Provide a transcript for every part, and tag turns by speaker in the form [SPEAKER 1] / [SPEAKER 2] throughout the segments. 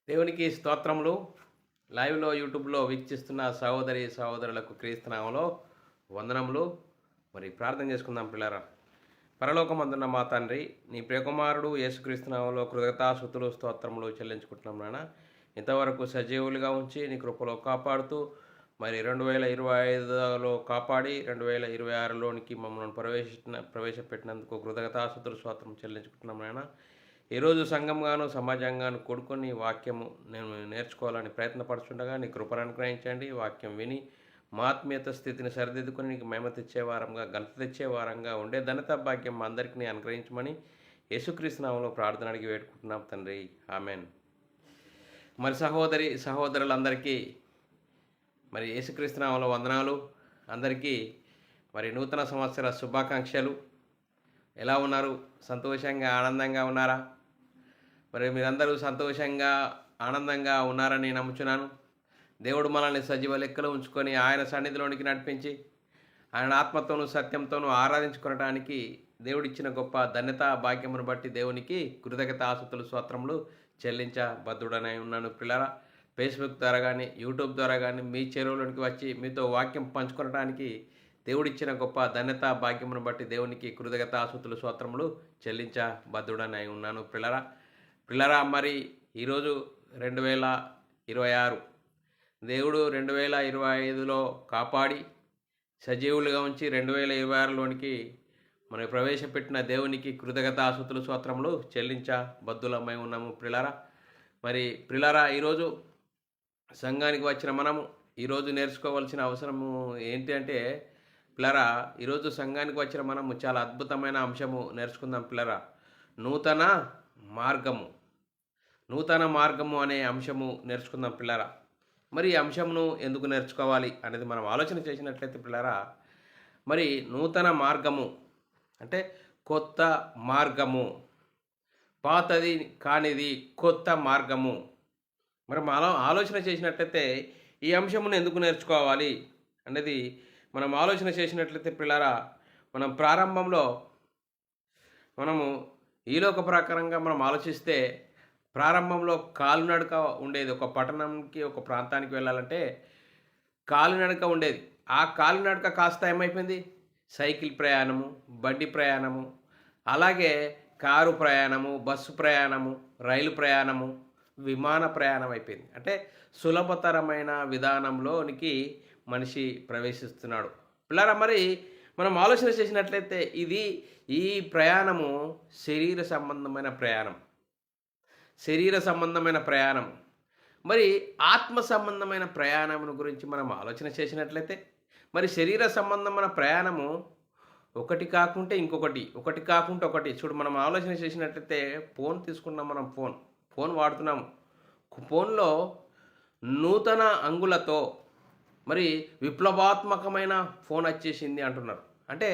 [SPEAKER 1] దేవునికి స్తోత్రములు. లైవ్‌లో యూట్యూబ్‌లో వీక్షిస్తున్న సహోదరులకు క్రీస్తు నామములో వందనములు. మరి ప్రార్థన చేసుకుందాం పిల్లారా. పరలోకమందున్న మా తండ్రి, నీ ప్రియకుమారుడు యేసుక్రీస్తు నామములో కృతజ్ఞతాస్తుతులు స్తోత్రములు చెల్లించుకుంటున్నాం నాయన. ఇంతవరకు సజీవులుగా ఉంచి నీ కృపలో కాపాడుతూ మరి 2025లో కాపాడి 2026లోనికి మమ్మల్ని ప్రవేశపెట్టినందుకు కృతజ్ఞతాస్తుతులు స్తోత్రం చెల్లించుకుంటున్నాం నాయన. ఈరోజు సంఘంగాను సమాజంగాను కూడుకొని వాక్యము నేను నేర్చుకోవాలని ప్రయత్నపడుతుండగా నీ కృపను అనుగ్రహించండి. వాక్యం విని మా ఆత్మీయత స్థితిని సరిదిద్దుకొని నీకు మేమ తెచ్చే వారంగా, ఘనత తెచ్చే వారంగా ఉండే ధనత భాగ్యం మా అందరికీ అనుగ్రహించమని యేసుక్రీస్తు నామములో ప్రార్థన అడిగి వేడుకుంటున్నాం తండ్రి. ఆమెన్. మరి సహోదరులందరికీ మరి యేసుక్రీస్తు నామములో వందనాలు. అందరికీ మరి నూతన సంవత్సర శుభాకాంక్షలు. ఎలా ఉన్నారు? సంతోషంగా ఆనందంగా ఉన్నారా? మరి మీరందరూ సంతోషంగా ఆనందంగా ఉన్నారని నమ్ముచున్నాను. దేవుడు మనల్ని సజీవ లెక్కలో ఉంచుకొని ఆయన సన్నిధిలోనికి నడిపించి ఆయన ఆత్మతోనూ సత్యంతోనూ ఆరాధించుకోవడానికి దేవుడిచ్చిన గొప్ప ధన్యత భాగ్యమును బట్టి దేవునికి కృతజ్ఞతాస్తుతులు స్తోత్రములు చెల్లించబద్ధుడనై ఉన్నాను పిల్లరా. ఫేస్బుక్ ద్వారా కానీ యూట్యూబ్ ద్వారా కానీ మీ చెరువులోనికి వచ్చి మీతో వాక్యం పంచుకోవడానికి దేవుడిచ్చిన గొప్ప ధన్యత భాగ్యమును బట్టి దేవునికి కృతజ్ఞతాస్తుతులు స్తోత్రములు చెల్లించబద్ధుడనై ఉన్నాను పిల్లరా. మరి ఈరోజు 2026 దేవుడు 2025లో కాపాడి సజీవులుగా ఉంచి 2026లోనికి మనం ప్రవేశపెట్టిన దేవునికి కృతజ్ఞతాస్తుతులు స్తోత్రములు చెల్లించబద్ధులమై ఉన్నాము పిల్లరా. మరి పిల్లరా, ఈరోజు సంఘానికి వచ్చిన మనము ఈరోజు నేర్చుకోవాల్సిన అవసరము ఏంటి అంటే పిల్లరా, ఈరోజు సంఘానికి వచ్చిన మనము చాలా అద్భుతమైన అంశము నేర్చుకుందాం పిల్లరా. నూతన మార్గము అనే అంశము నేర్చుకుందాం పిల్లరా. మరి ఈ అంశమును ఎందుకు నేర్చుకోవాలి అనేది మనం ఆలోచన చేసినట్లయితే పిల్లరా, మరి నూతన మార్గము అంటే కొత్త మార్గము, పాతది కానిది కొత్త మార్గము. మరి మనం ఆలోచన చేసినట్లయితే ఈ అంశమును ఎందుకు నేర్చుకోవాలి అనేది మనం ఆలోచన చేసినట్లయితే పిల్లరా, మనం ప్రారంభంలో మనము ఈలోక ప్రకారంగా మనం ఆలోచిస్తే ప్రారంభంలో కాలినడక ఉండేది. ఒక పట్టణంకి ఒక ప్రాంతానికి వెళ్ళాలంటే కాలినడక ఉండేది. ఆ కాలినడక కాస్త ఏమైపోయింది, సైకిల్ ప్రయాణము, బండి ప్రయాణము, అలాగే కారు ప్రయాణము, బస్సు ప్రయాణము, రైలు ప్రయాణము, విమాన ప్రయాణం అయిపోయింది. అంటే సులభతరమైన విధానంలోనికి మనిషి ప్రవేశిస్తున్నాడు పిల్లరా. మరి మనం ఆలోచన చేసినట్లయితే ఈ ప్రయాణము శరీర సంబంధమైన ప్రయాణం. మరి ఆత్మ సంబంధమైన ప్రయాణం గురించి మనం ఆలోచన చేసినట్లయితే మరి శరీర సంబంధమైన ప్రయాణము ఒకటి కాకుంటే ఇంకొకటి, ఒకటి కాకుంటే ఒకటి. చూడు, మనం ఆలోచన చేసినట్లయితే ఫోన్ తీసుకున్నాం, మనం ఫోన్ వాడుతున్నాము. ఫోన్లో నూతన అంగులతో మరి విప్లవాత్మకమైన ఫోన్ వచ్చేసింది అంటున్నారు. అంటే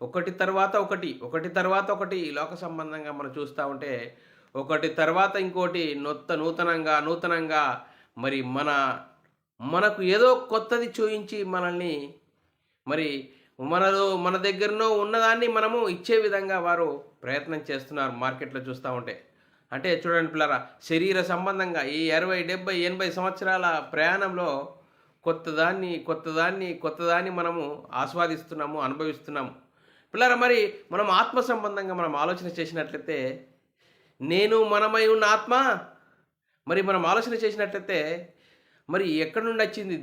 [SPEAKER 1] ఒకటి తర్వాత ఒకటి ఈ లోక సంబంధంగా మనం చూస్తూ ఉంటే ఒకటి తర్వాత ఇంకోటి నూతనంగా మరి మనకు ఏదో కొత్తది చూయించి మనల్ని మరి మన దగ్గరనో ఉన్నదాన్ని మనము ఇచ్చే విధంగా వారు ప్రయత్నం చేస్తున్నారు మార్కెట్లో చూస్తూ ఉంటే. అంటే చూడండి పిల్లరా, శరీర సంబంధంగా ఈ 60, 70, 80 సంవత్సరాల ప్రయాణంలో కొత్తదాన్ని మనము ఆస్వాదిస్తున్నాము, అనుభవిస్తున్నాము పిల్లరా. మరి మనం ఆత్మ సంబంధంగా మనం ఆలోచన చేసినట్లయితే మనమై ఉన్న ఆత్మ మరి మనం ఆలోచన చేసినట్లయితే మరి ఎక్కడి నుండి వచ్చింది?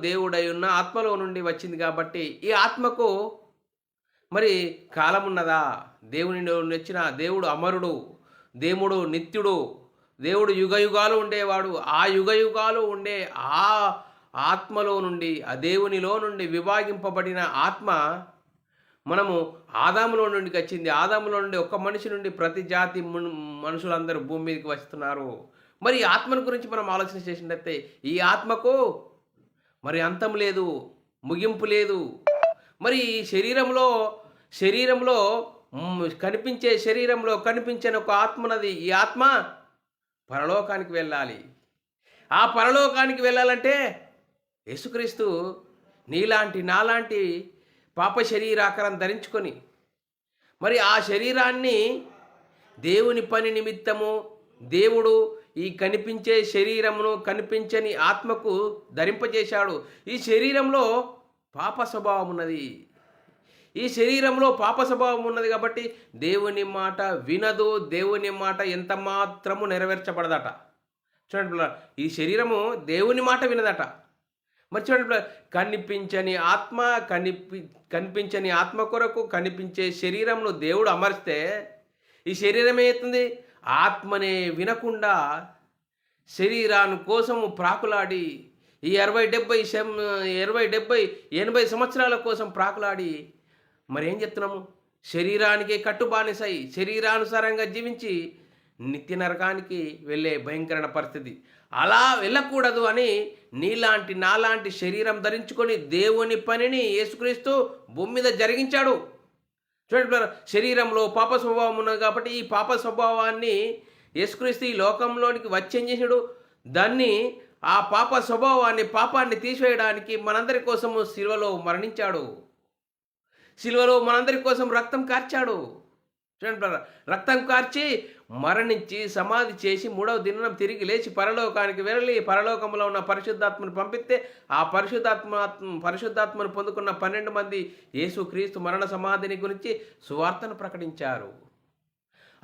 [SPEAKER 1] దేవుడై ఉన్న ఆత్మలో నుండి వచ్చింది. కాబట్టి ఈ ఆత్మకు మరి కాలం ఉన్నదా? దేవుని నుండి వచ్చిన దేవుడు అమరుడు, దేవుడు నిత్యుడు, దేవుడు యుగయుగాలు ఉండేవాడు. ఆ యుగయుగాలు ఉండే ఆ ఆత్మలో నుండి, ఆ దేవునిలో నుండి విభాగింపబడిన ఆత్మ మనము ఆదాములో నుండి వచ్చింది. ఆదాములో నుండి ఒక్క మనిషి నుండి ప్రతి జాతి మనుషులందరూ భూమి మీదకి వస్తున్నారు. మరి ఈ ఆత్మను గురించి మనం ఆలోచన చేసినట్లయితే ఈ ఆత్మకు మరి అంతం లేదు, ముగింపు లేదు. మరి శరీరంలో కనిపించే ఒక ఆత్మ ఉన్నది. ఈ ఆత్మ పరలోకానికి వెళ్ళాలి. ఆ పరలోకానికి వెళ్ళాలంటే యేసుక్రీస్తు నాలాంటి పాప శరీరాకారం ధరించుకొని మరి ఆ శరీరాన్ని దేవుని పని నిమిత్తము దేవుడు ఈ కనిపించే శరీరమును కనిపించని ఆత్మకు ధరింపజేశాడు. ఈ శరీరంలో పాప స్వభావం ఉన్నది. ఈ శరీరంలో పాప స్వభావం ఉన్నది కాబట్టి దేవుని మాట వినదు. దేవుని మాట ఎంత మాత్రము నెరవేర్చబడదట. చూడండి పిల్లలు, ఈ శరీరము దేవుని మాట వినదట. మరి చూడండి పిల్లలు, కనిపించని ఆత్మ కొరకు కనిపించే శరీరంను దేవుడు అమర్స్తే ఈ శరీరం ఏమవుతుంది? ఆత్మనే వినకుండా శరీరాన్ని కోసము ప్రాకులాడి ఈ 60-70-80 సంవత్సరాల కోసం ప్రాకులాడి మరి ఏం చెప్తున్నాము? శరీరానికి కట్టుబానిసై శరీరానుసారంగా జీవించి నిత్య నరకానికి వెళ్ళే భయంకరమైన పరిస్థితి. అలా వెళ్ళకూడదు అని నాలాంటి శరీరం ధరించుకొని దేవుని పనిని యేసుక్రీస్తు భూమి మీద జరిగించాడు. చూడండి, శరీరంలో పాప స్వభావం ఉన్నది కాబట్టి ఈ పాప స్వభావాన్ని యేసుక్రీస్తు ఈ లోకంలోనికి వచ్చేం చేశాడు? దాన్ని ఆ పాప స్వభావాన్ని పాపాన్ని తీసివేయడానికి మనందరి కోసము శిలువలో మరణించాడు. శిలువలో మనందరి కోసం రక్తం కార్చాడు. చూడండి, రక్తం కార్చి మరణించి సమాధి చేసి 3వ దినం తిరిగి లేచి పరలోకానికి వెళ్ళి పరలోకంలో ఉన్న పరిశుద్ధాత్మను పంపిస్తే ఆ పరిశుద్ధాత్మను పొందుకున్న 12 మంది యేసుక్రీస్తు మరణ సమాధిని గురించి సువార్తను ప్రకటించారు.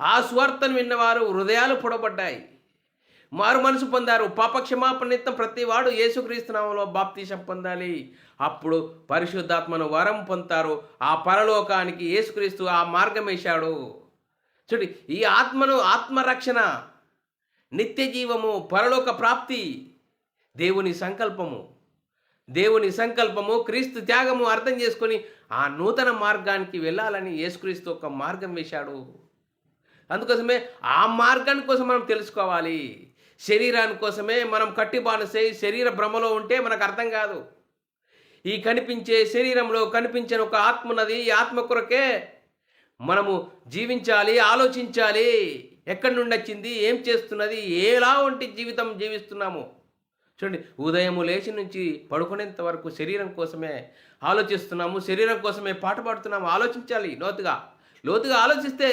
[SPEAKER 1] ఆ సువార్తను విన్నవారు హృదయాలు పొడబడ్డాయి, మారు మనసు పొందారు. పాపక్షమాపణ నిమిత్తం ప్రతి వాడు యేసుక్రీస్తు నామములో బాప్తీసం పొందాలి. అప్పుడు పరిశుద్ధాత్మను వరం పొందుతారు. ఆ పరలోకానికి యేసుక్రీస్తు ఆ మార్గం వేశాడు. చూడండి, ఈ ఆత్మరక్షణ, నిత్య జీవము, పరలోక ప్రాప్తి దేవుని సంకల్పము క్రీస్తు త్యాగము అర్థం చేసుకొని ఆ నూతన మార్గానికి వెళ్ళాలని యేసుక్రీస్తు ఒక మార్గం వేశాడు. అందుకోసమే ఆ మార్గాన్ని కోసం మనం తెలుసుకోవాలి. శరీరాని కోసమే మనం కట్టిబానిసై శరీర భ్రమలో ఉంటే మనకు అర్థం కాదు. ఈ కనిపించే శరీరంలో కనిపించని ఒక ఆత్మ ఉన్నది. ఈ ఆత్మ కొరకే మనము జీవించాలి, ఆలోచించాలి. ఎక్కడి నుండి వచ్చింది, ఏం చేస్తున్నది, ఎలా వంటి జీవితం జీవిస్తున్నాము. చూడండి, ఉదయం లేచి నుంచి పడుకునేంత వరకు శరీరం కోసమే ఆలోచిస్తున్నాము, శరీరం కోసమే పాట పాడుతున్నాము. ఆలోచించాలి, లోతుగా ఆలోచిస్తే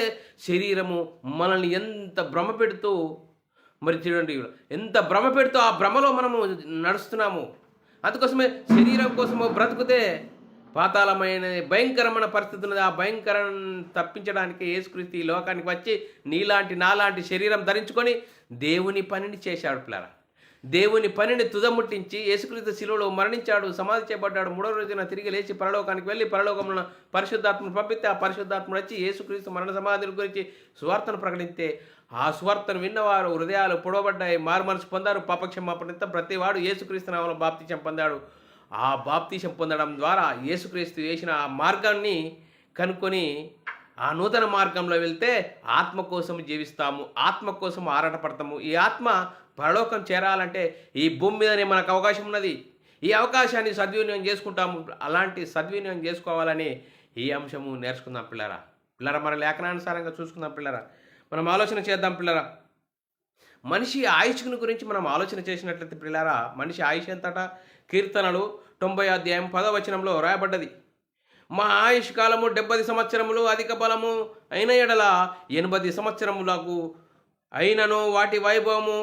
[SPEAKER 1] శరీరము మనల్ని ఎంత భ్రమ పెడుతూ, మరి చూడండి ఎంత భ్రమ పెడుతూ ఆ భ్రమలో మనము నడుస్తున్నాము. అందుకోసమే శరీరం కోసము బ్రతుకుతే పాతాళమైన భయంకరమైన పరిస్థితి ఉన్నది. ఆ భయంకరం తప్పించడానికి యేసుక్రీస్తు ఈ లోకానికి వచ్చి నాలాంటి శరీరం ధరించుకొని దేవుని పనిని చేశాడు పిల్లరా. దేవుని పనిని తుదముట్టించి యేసుక్రీస్తు శిలువలో మరణించాడు, సమాధి చేయబడ్డాడు. 3వ రోజున తిరిగి లేచి పరలోకానికి వెళ్ళి పరలోకంలో పరిశుద్ధాత్మను పంపిస్తే ఆ పరిశుద్ధాత్మ వచ్చి యేసుక్రీస్తు మరణ సమాధి గురించి సువార్తను ప్రకటిస్తే ఆ సువార్తను విన్నవారు హృదయాలు పొడవబడ్డాయి, మారు మనసు పొందారు. పాపక్షమాపణ ప్రతి వాడు యేసుక్రీస్తు నామములో బాప్తిసం పొందాడు. ఆ బాప్తిసం పొందడం ద్వారా యేసుక్రీస్తు వేసిన ఆ మార్గాన్ని కనుక్కొని ఆ నూతన మార్గంలో వెళ్తే ఆత్మ కోసం జీవిస్తాము, ఆత్మ కోసం ఆరాటపడతాము. ఈ ఆత్మ పరలోకం చేరాలంటే ఈ భూమి మీదనే మనకు అవకాశం ఉన్నది. ఈ అవకాశాన్ని సద్వినియోగం చేసుకుంటాము. అలాంటి సద్వినియోగం చేసుకోవాలని ఈ అంశము నేర్చుకుందాం పిల్లరా. మన లేఖనానుసారంగా చూసుకుందాం పిల్లరా. మనం ఆలోచన చేద్దాం పిల్లరా. మనిషి ఆయుష్ను గురించి మనం ఆలోచన చేసినట్లయితే పిల్లరా, మనిషి ఆయుష్ ఎంతట? కీర్తనలు 90వ అధ్యాయం 10వ వచనంలో రాయబడ్డది. మా ఆయుష్ కాలము 70 సంవత్సరములు, అధిక బలము అయిన ఎడల 80 సంవత్సరములకు అయినను వాటి వైభవము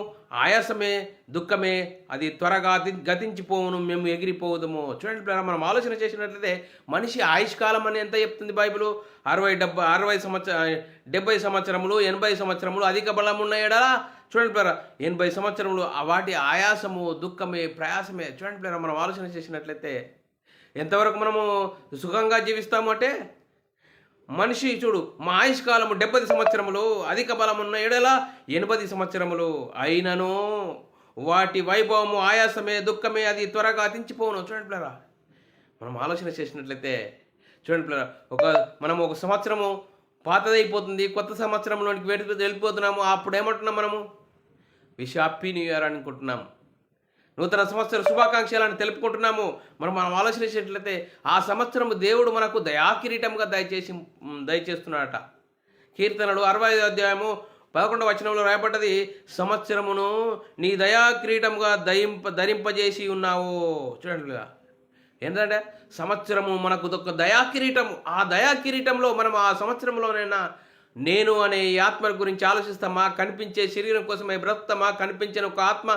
[SPEAKER 1] ఆయాసమే, దుఃఖమే, అది త్వరగా గతించిపోవును, మేము ఎగిరిపోదుము. చూడండి పిల్లరా, మనం ఆలోచన చేసినట్లయితే మనిషి ఆయుష్కాలం అని ఎంత చెప్తుంది బైబిలు? 70 సంవత్సరములు, 80 సంవత్సరములు, అధిక బలం ఉన్న ఎడల చూడండి పిల్లరా 80 సంవత్సరములు వాటి ఆయాసము, దుఃఖమే, ప్రయాసమే. చూడండి పిల్లరా, మనం ఆలోచన చేసినట్లయితే ఎంతవరకు మనము సుఖంగా జీవిస్తాము అంటే, మనిషి చూడు, మా ఆయుష్కాలము 70 సంవత్సరములు, అధిక బలం ఉన్న ఎడల 80 సంవత్సరములు అయినను వాటి వైభవము ఆయాసమే, దుఃఖమే, అది త్వరగా అతించిపోవును. చూడండి పిల్లరా, మనం ఆలోచన చేసినట్లయితే చూడండి పిల్లరా, మనం ఒక సంవత్సరము పాతదైపోతుంది, కొత్త సంవత్సరంలోనికి వెళ్ళిపోతున్నాము. అప్పుడు ఏమంటున్నాం మనము? హ్యాపీ న్యూ ఇయర్ అనుకుంటున్నాము, నూతన సంవత్సర శుభాకాంక్షలను తెలుపుకుంటున్నాము. మనం ఆలోచన చేసినట్లయితే ఆ సంవత్సరము దేవుడు మనకు దయాకిరీటంగా దయచేస్తున్నాడట. కీర్తనలు 65వ అధ్యాయము 11వ వచనంలో రాయబడ్డది, సంవత్సరమును నీ దయాకిరీటంగా ధరింపజేసి ఉన్నావు. చూడండి, ఏంటంటే సంవత్సరము మనకు ఒక దయాకిరీటము. ఆ దయాకిరీటంలో మనం ఆ సంవత్సరంలోనైనా నేను అనే ఈ ఆత్మ గురించి ఆలోచిస్తామా? కనిపించే శరీరం కోసమే బ్రతుకుతామా? కనిపించిన ఒక ఆత్మ,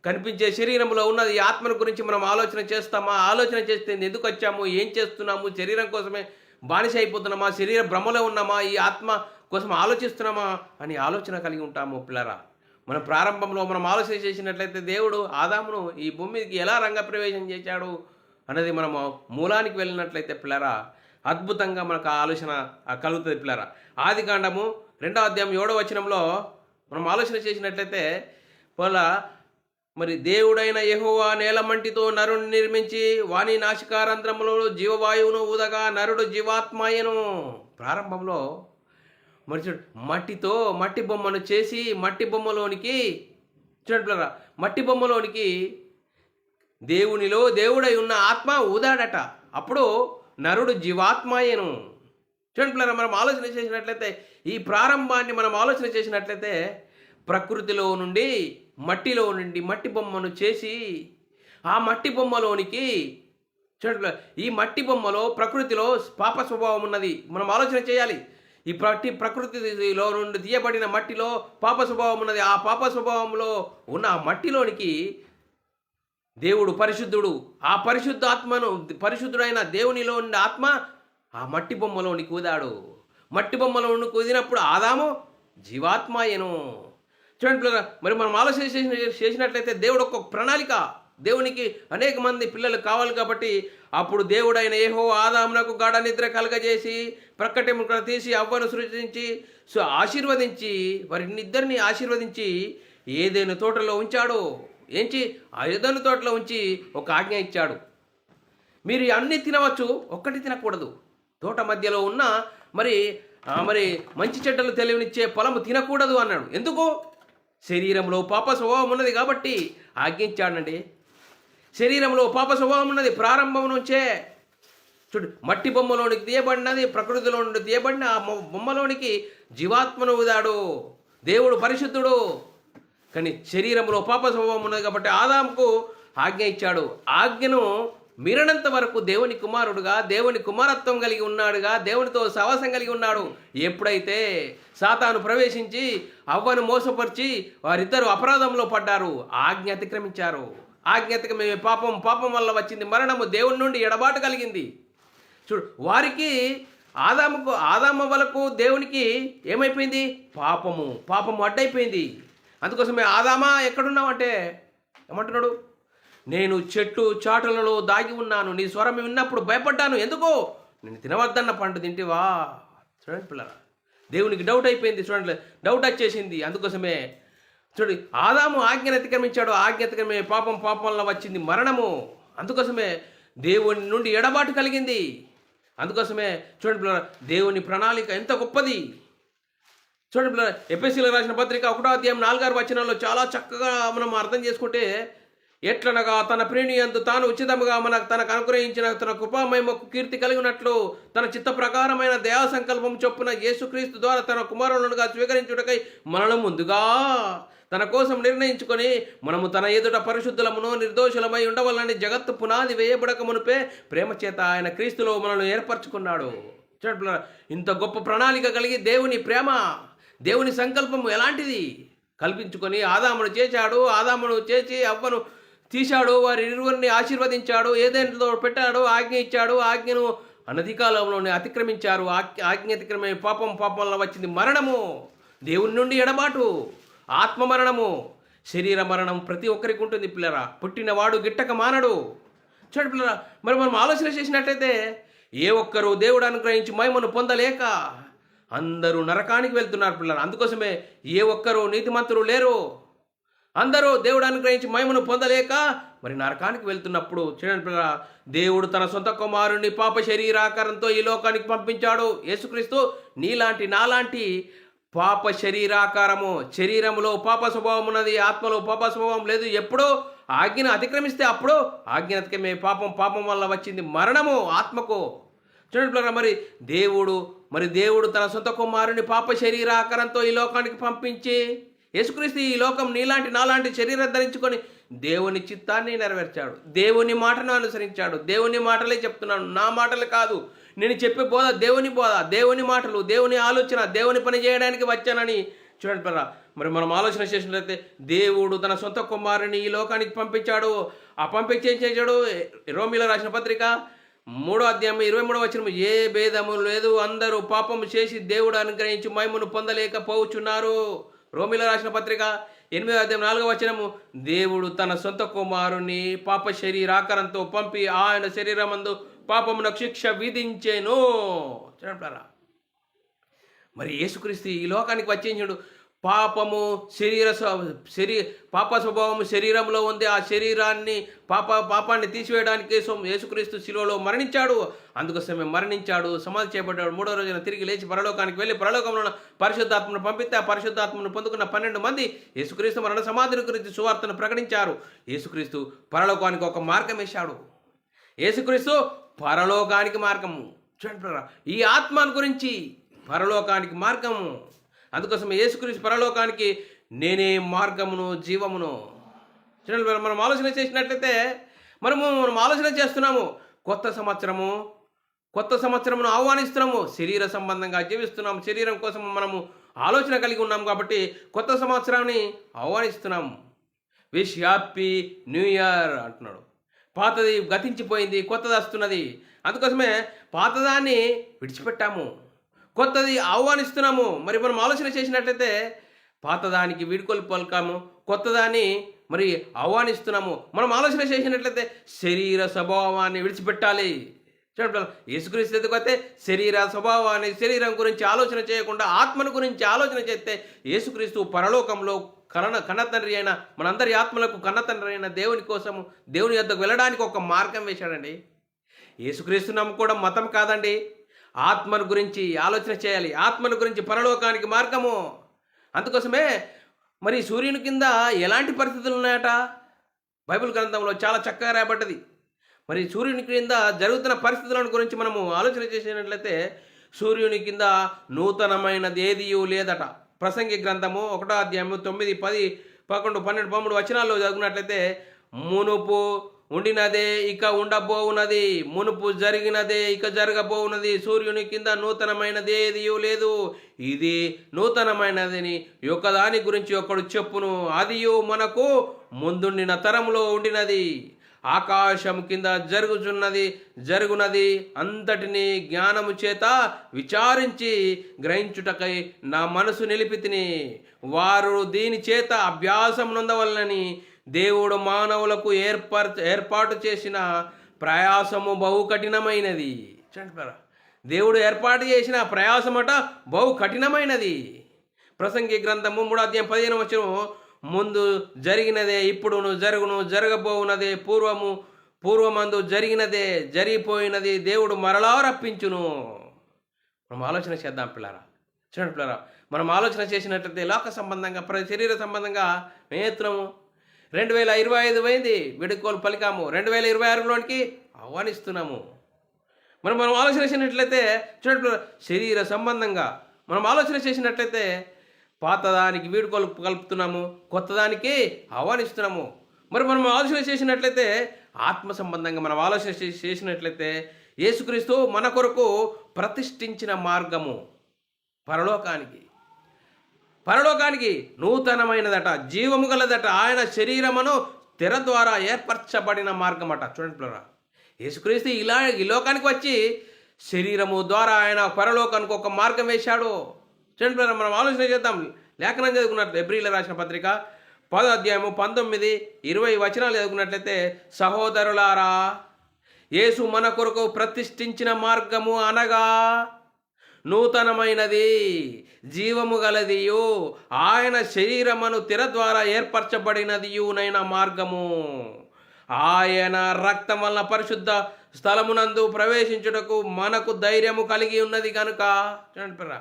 [SPEAKER 1] కనిపించే శరీరంలో ఉన్నది ఈ ఆత్మను గురించి మనం ఆలోచన చేస్తామా? ఆలోచన చేస్తే ఎందుకు వచ్చాము? ఏం చేస్తున్నాము? శరీరం కోసమే బానిస అయిపోతున్నామా? శరీర భ్రమలో ఉన్నామా? ఈ ఆత్మ కోసం ఆలోచిస్తున్నామా అని ఆలోచన కలిగి ఉంటాము పిల్లరా. మన ప్రారంభంలో మనం ఆలోచన చేసినట్లయితే దేవుడు ఆదామును ఈ భూమికి ఎలా రంగప్రవేశం చేశాడు అన్నది మనము మూలానికి వెళ్ళినట్లయితే పిల్లరా అద్భుతంగా మనకు ఆ ఆలోచన కలుగుతుంది పిల్లరా. ఆదికాండము 2వ అధ్యాయం 7వ వచనంలో మనం ఆలోచన చేసినట్లయితే మరి దేవుడైన యెహోవా నేలమంటితో నరుని నిర్మించి వాని నాసికారంధ్రములో జీవవాయువును ఊదగా నరుడు జీవాత్మాయను. ప్రారంభంలో మరి చూడు, మట్టితో మట్టి బొమ్మను చేసి మట్టి బొమ్మలోనికి చూడండి, మట్టి బొమ్మలోనికి దేవునిలో దేవుడై ఉన్న ఆత్మ ఊదాడట. అప్పుడు నరుడు జీవాత్మాయను. చూడండి, మనం ఆలోచన చేసినట్లయితే ఈ ప్రారంభాన్ని మనం ఆలోచన చేసినట్లయితే ప్రకృతిలో నుండి మట్టిలో నుండి మట్టి బొమ్మను చేసి ఆ మట్టి బొమ్మలోనికి చూడండి, ఈ మట్టి బొమ్మలో ప్రకృతిలో పాప స్వభావం ఉన్నది. మనం ఆలోచన చేయాలి. ఈ ప్రకృతిలో నుండి తీయబడిన మట్టిలో పాప స్వభావం ఉన్నది. ఆ పాప స్వభావంలో ఉన్న ఆ మట్టిలోనికి దేవుడు పరిశుద్ధుడు. ఆ పరిశుద్ధ ఆత్మను, పరిశుద్ధుడైన దేవునిలో ఉన్న ఆత్మ ఆ మట్టి బొమ్మలోనికి ఊదాడు. మట్టి బొమ్మలోని కుదినప్పుడు ఆదాము జీవాత్మాయను. చూడండి, మరి మనం ఆలోచన చేసినట్లయితే దేవుడు ఒక ప్రణాళిక. దేవునికి అనేక మంది పిల్లలు కావాలి కాబట్టి అప్పుడు దేవుడైన యెహోవా ఆదామునకు గాఢ నిద్ర కలగజేసి ప్రక్కటెముకలు తీసి అవ్వను సృష్టించి ఆశీర్వదించి వారినిద్దరిని ఆశీర్వదించి ఏదైనా తోటలో ఉంచాడు. ఏంచి ఆ ఏదైనా తోటలో ఉంచి ఒక ఆజ్ఞ ఇచ్చాడు. మీరు అన్నీ తినవచ్చు, ఒక్కటి తినకూడదు. తోట మధ్యలో ఉన్న మరి మంచి చెడ్డలు తెలివినిచ్చే పొలము తినకూడదు అన్నాడు. ఎందుకు? శరీరంలో పాప స్వభావం ఉన్నది కాబట్టి ఆజ్ఞించాడండి. శరీరంలో పాప స్వభావం ఉన్నది ప్రారంభం నుంచే. చూడు, మట్టి బొమ్మలోనికి తీయబడినది, ప్రకృతిలో నుండి తీయబడిన ఆ బొమ్మలోనికి జీవాత్మను ఊదాడు. దేవుడు పరిశుద్ధుడు, కానీ శరీరంలో పాప స్వభావం ఉన్నది కాబట్టి ఆదాముకు ఆజ్ఞ ఇచ్చాడు. ఆజ్ఞను మీరనంత వరకు దేవుని కుమారుడుగా, దేవుని కుమారత్వం కలిగి ఉన్నాడుగా, దేవునితో సహవాసం కలిగి ఉన్నాడు. ఎప్పుడైతే సాతాను ప్రవేశించి అవ్వను మోసపరిచి వారిద్దరూ అపరాధంలో పడ్డారు, ఆజ్ఞ అతిక్రమించారు. ఆజ్ఞ అతిక్రమే పాపం వల్ల వచ్చింది మరణము, దేవుని నుండి ఎడబాటు కలిగింది. చూడు, వారికి ఆదాము వరకు దేవునికి ఏమైపోయింది? పాపము అడ్డైపోయింది. అందుకోసమే ఆదామా ఎక్కడున్నావు అంటే ఏమంటున్నాడు? నేను చెట్టు చాటులలో దాగి ఉన్నాను, నీ స్వరం విన్నప్పుడు భయపడ్డాను. ఎందుకు? నేను తినవద్దన్న పండు తింటివా? చూడండి పిల్లరా, దేవునికి డౌట్ అయిపోయింది. చూడండి, డౌట్ వచ్చేసింది. అందుకోసమే చూడండి, ఆదాము ఆజ్ఞను అతిక్రమించాడు. ఆజ్ఞ అతిక్రమే పాపం వల్ల వచ్చింది మరణము. అందుకోసమే దేవుని నుండి ఎడబాటు కలిగింది. అందుకోసమే చూడండి పిల్లరా, దేవుని ప్రణాళిక ఎంత గొప్పది. చూడండి పిల్లరా, ఎఫెసీయులకు రాసిన పత్రిక 1వ అధ్యాయం 4-6 వచనాల్లో చాలా చక్కగా మనం అర్థం చేసుకుంటే, ఎట్లనగా తన ప్రేణి యందు తాను ఉచితముగా తనకు అనుగ్రహించిన తన కృపామయమకు కీర్తి కలిగినట్లు తన చిత్త ప్రకారమైన దయా సంకల్పం చొప్పున యేసుక్రీస్తు ద్వారా తన కుమారులనుగా స్వీకరించుటకై మనను ముందుగా తన కోసం నిర్ణయించుకొని మనము తన ఎదుట పరిశుద్ధులమును నిర్దోషులమై ఉండవలని జగత్తు పునాది వేయబడక మునిపే ప్రేమ చేత ఆయన క్రీస్తులో మనల్ని ఏర్పరచుకున్నాడు. చూడండి, ఇంత గొప్ప ప్రణాళిక కలిగి దేవుని ప్రేమ, దేవుని సంకల్పం ఎలాంటిది కల్పించుకొని ఆదామును చేశాడు. ఆదామును చేసి అవ్వను తీశాడు, వారి ఇరువురిని ఆశీర్వదించాడు, ఏదైనా పెట్టాడు, ఆజ్ఞ ఇచ్చాడు. ఆజ్ఞను అనతి కాలంలోనే అతిక్రమించారు. ఆజ్ఞ అతిక్రమే పాపం వల్ల వచ్చింది మరణము, దేవుని నుండి ఎడబాటు, ఆత్మ మరణము, శరీర మరణం ప్రతి ఒక్కరికి ఉంటుంది పిల్లరా. పుట్టినవాడు గిట్టక మానడు. చూడండి పిల్లరా, మరి మనం ఆలోచన చేసినట్లయితే ఏ ఒక్కరూ దేవుడు అనుగ్రహించి మహిమను పొందలేక అందరూ నరకానికి వెళ్తున్నారు పిల్లలు. అందుకోసమే ఏ ఒక్కరూ నీతిమంతులు లేరు. అందరూ దేవుడు అనుగ్రహించి మహిమను పొందలేక మరి నరకానికి వెళ్తున్నప్పుడు చూడండి పిల్లరా, దేవుడు తన సొంత కుమారుని పాప శరీరాకారంతో ఈ లోకానికి పంపించాడు. యేసుక్రీస్తు నీలాంటి నాలాంటి పాప శరీరాకారము, శరీరంలో పాప స్వభావం ఉన్నది, ఆత్మలో పాప స్వభావం లేదు. ఎప్పుడో ఆజ్ఞను అతిక్రమిస్తే అప్పుడు ఆజ్ఞ అతిక్రమే పాపం వల్ల వచ్చింది మరణము ఆత్మకు. చూడండి, మరి దేవుడు తన సొంత కుమారుని పాప శరీరాకారంతో ఈ లోకానికి పంపించి యేసుక్రీస్తు ఈ లోకం నీలాంటి నాలాంటి శరీరం ధరించుకొని దేవుని చిత్తాన్ని నెరవేర్చాడు. దేవుని మాటను అనుసరించాడు. దేవుని మాటలే చెప్తున్నాను, నా మాటలు కాదు. నేను చెప్పే బోధ దేవుని మాటలు, దేవుని ఆలోచన, దేవుని పని చేయడానికి వచ్చానని చూడండి పిల్లరా. మరి మనం ఆలోచన చేసినట్లయితే దేవుడు తన సొంత కుమారుని ఈ లోకానికి పంపించాడు. ఆ పంపించేసాడు. రోమీయులకు రాసిన పత్రిక 3వ అధ్యాయం 23వ వచనం, ఏ భేదము లేదు, అందరూ పాపము చేసి దేవుడు అనుగ్రహించి మహిమను పొందలేకపోవచ్చున్నారు. రోమీయులకు రాసిన పత్రిక 8వ అధ్యాయం 4వ వచనము, దేవుడు తన సొంత కుమారుని పాప శరీరాకారంతో పంపి ఆయన శరీరమందు పాపమునకు శిక్ష విధించెను. చూడండి. మరి యేసుక్రీస్తు ఈ లోకానికి వచ్చేసాడు. పాపము పాప స్వభావము శరీరంలో ఉంది. ఆ శరీరాన్ని పాపాన్ని తీసివేయడానికి యేసుక్రీస్తు శిలువలో మరణించాడు. అందుకోసమే మరణించాడు, సమాధి చేయబడ్డాడు. 3వ రోజున తిరిగి లేచి పరలోకానికి వెళ్ళి పరలోకంలో పరిశుద్ధాత్మను పంపితే ఆ పరిశుద్ధాత్మను పొందుకున్న 12 మంది యేసుక్రీస్తు మరణ సమాధిని గురించి సువార్తను ప్రకటించారు. యేసుక్రీస్తు పరలోకానికి ఒక మార్గం వేశాడు. యేసుక్రీస్తు పరలోకానికి మార్గము. చూడండి, ఈ ఆత్మను గురించి పరలోకానికి మార్గము. అందుకోసం యేసుక్రీస్తు పరలోకానికి నేనే మార్గమును జీవమును. చూడండి, మనం ఆలోచన చేసినట్లయితే మనం ఆలోచన చేస్తున్నాము. కొత్త సంవత్సరమును ఆహ్వానిస్తున్నాము. శరీర సంబంధంగా జీవిస్తున్నాము. శరీరం కోసం మనము ఆలోచన కలిగి ఉన్నాము కాబట్టి కొత్త సంవత్సరాన్ని ఆహ్వానిస్తున్నాము. విష్ హ్యాపీ న్యూ ఇయర్ అంటున్నాడు. పాతది గతించిపోయింది, కొత్తది వస్తున్నది. అందుకోసమే పాతదాన్ని విడిచిపెట్టాము, కొత్తది ఆహ్వానిస్తున్నాము. మరి మనం ఆలోచన చేసినట్లయితే పాతదానికి వీడ్కోలు పలకాము, కొత్తదాన్ని మరి ఆహ్వానిస్తున్నాము. మనం ఆలోచన చేసినట్లయితే శరీర స్వభావాన్ని విడిచిపెట్టాలి. చూడండి, యేసుక్రీస్తు ఎదుగుతే శరీర స్వభావాన్ని, శరీరం గురించి ఆలోచన చేయకుండా ఆత్మను గురించి ఆలోచన చేస్తే యేసుక్రీస్తు పరలోకంలో కన్నతండ్రి అయిన మనందరి ఆత్మలకు కన్నతండ్రి అయిన దేవుని కోసము దేవుని యొద్దకు వెళ్ళడానికి ఒక మార్గం వేశాడండి. యేసుక్రీస్తు నమ్ముకోవడం మతం కాదండి. ఆత్మను గురించి ఆలోచన చేయాలి. ఆత్మను గురించి పరలోకానికి మార్గము. అందుకోసమే మరి సూర్యుని కింద ఎలాంటి పరిస్థితులు ఉన్నాయట బైబిల్ గ్రంథంలో చాలా చక్కగా రాయబడ్డది. మరి సూర్యుని కింద జరుగుతున్న పరిస్థితులను గురించి మనము ఆలోచన చేసినట్లయితే సూర్యుని కింద నూతనమైనది ఏదియూ లేదట. ప్రసంగి గ్రంథము 1వ అధ్యాయము 9, 10, 11, 12, 13 వచనాల్లో చదివినట్లయితే మునుపు ఉండినదే ఇక ఉండబోవున్నది, మునుపు జరిగినదే ఇక జరగబోవున్నది, సూర్యుని కింద నూతనమైనది ఏదియూ లేదు, ఇది నూతనమైనదని ఒకదాని గురించి ఒకడు చెప్పును, అదియు మనకు ముందుండిన తరములో ఉండినది. ఆకాశం కింద జరుగునది అంతటిని జ్ఞానము చేత విచారించి గ్రహించుటకై నా మనసు నిలిపితిని. వారు దీని చేత అభ్యాసం నొందవలనని దేవుడు మానవులకు ఏర్పాటు చేసిన ప్రయాసము బహు కఠినమైనది. దేవుడు ఏర్పాటు చేసిన ప్రయాసమట బహు కఠినమైనది. ప్రసంగి గ్రంథము 3వ అధ్యాయం 15వ వచనం, ముందు జరిగినదే ఇప్పుడును జరుగును, జరగబోవున్నదే పూర్వమందు జరిగినదే జరిగిపోయినది దేవుడు మరలా రప్పించును. మనం ఆలోచన చేద్దాం పిల్లరా. చూడండి పిల్లరా, మనం ఆలోచన చేసినట్లయితే లోక సంబంధంగా శరీర సంబంధంగా మేత్రము 2025 పోయింది, విడుకోలు పలికాము. 2026లోనికి ఆహ్వానిస్తున్నాము. మనం ఆలోచన చేసినట్లయితే చూడండి, శరీర సంబంధంగా మనం ఆలోచన చేసినట్లయితే పాతదానికి వీడుకోలు కలుపుతున్నాము, కొత్తదానికి ఆహ్వానిస్తున్నాము. మరి మనం ఆలోచన చేసినట్లయితే ఆత్మ సంబంధంగా మనం ఆలోచన చేసినట్లయితే యేసుక్రీస్తు మన కొరకు ప్రతిష్ఠించిన మార్గము పరలోకానికి నూతనమైనదట, జీవము గలదట. ఆయన శరీరమును తెర ద్వారా ఏర్పరచబడిన మార్గం అట. చూడండి పిల్లరా, యేసుక్రీస్తు ఈ లోకానికి వచ్చి శరీరము ద్వారా ఆయన పరలోకానికి ఒక మార్గం వేశాడు. చూడండి పిల్లరా, మనం ఆలోచన చేద్దాం. లేఖనం చదువుకున్నట్లు హెబ్రీయులకు రాసిన పత్రిక 10వ అధ్యాయము 19, 20 వచనాలు చదువుకున్నట్లయితే, సహోదరులారా, యేసు మన కొరకు ప్రతిష్ఠించిన మార్గము అనగా నూతనమైనది, జీవము గలదియు, ఆయన శరీరమును తెర ద్వారా ఏర్పరచబడినదియునైన మార్గము. ఆయన రక్తం వలన పరిశుద్ధ స్థలమునందు ప్రవేశించుటకు మనకు ధైర్యము కలిగి ఉన్నది కనుక. చూడండి,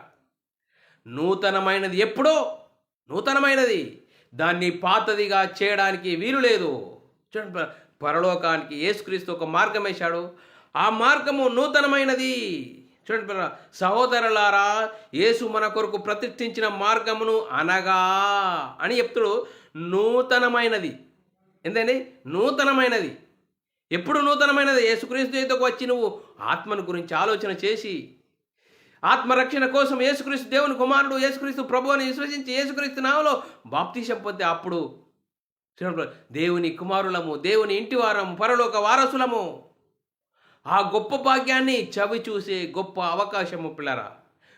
[SPEAKER 1] నూతనమైనది ఎప్పుడో నూతనమైనది, దాన్ని పాతదిగా చేయడానికి వీలు లేదు. చూడండి, పరలోకానికి యేసుక్రీస్తు ఒక మార్గం వేశాడు. ఆ మార్గము నూతనమైనది. చూడండి సహోదరులారా, యేసు మన కొరకు ప్రతిష్ఠించిన మార్గమును అనగా అని చెప్తాడు. నూతనమైనది ఏంటండి? నూతనమైనది. ఎప్పుడు నూతనమైనది? యేసుక్రీస్తు యుద్ధకు వచ్చి నువ్వు ఆత్మను గురించి ఆలోచన చేసి, ఆత్మరక్షణ కోసం యేసుక్రీస్తు దేవుని కుమారుడు, యేసుక్రీస్తు ప్రభు అని విశ్వసించి యేసుక్రీస్తు నామములో బాప్తిసం పొంది అప్పుడు దేవుని కుమారులము, దేవుని ఇంటి వారము, పరలోక వారసులము. ఆ గొప్ప భాగ్యాన్ని చవి చూసే గొప్ప అవకాశము పిల్లరా.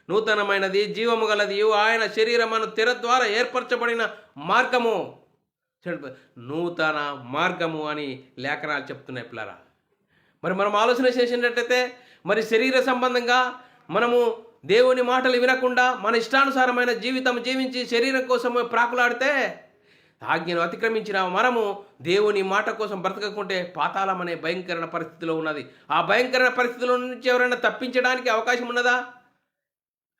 [SPEAKER 1] నూతనమైనది, జీవము గలది, ఆయన శరీరమును తెర ద్వారా ఏర్పరచబడిన మార్గము, నూతన మార్గము అని లేఖనాలు చెప్తున్నాయి పిల్లరా. మరి మనం ఆలోచన చేసినట్టయితే మరి శరీర సంబంధంగా మనము దేవుని మాటలు వినకుండా మన ఇష్టానుసారమైన జీవితం జీవించి శరీరం కోసం ప్రాకులాడితే, ఆజ్ఞను అతిక్రమించిన మనము దేవుని మాట కోసం బ్రతకకుంటే పాతాళం అనే భయంకరమైన పరిస్థితిలో ఉన్నది. ఆ భయంకరమైన పరిస్థితుల నుంచి ఎవరైనా తప్పించడానికి అవకాశం ఉన్నదా?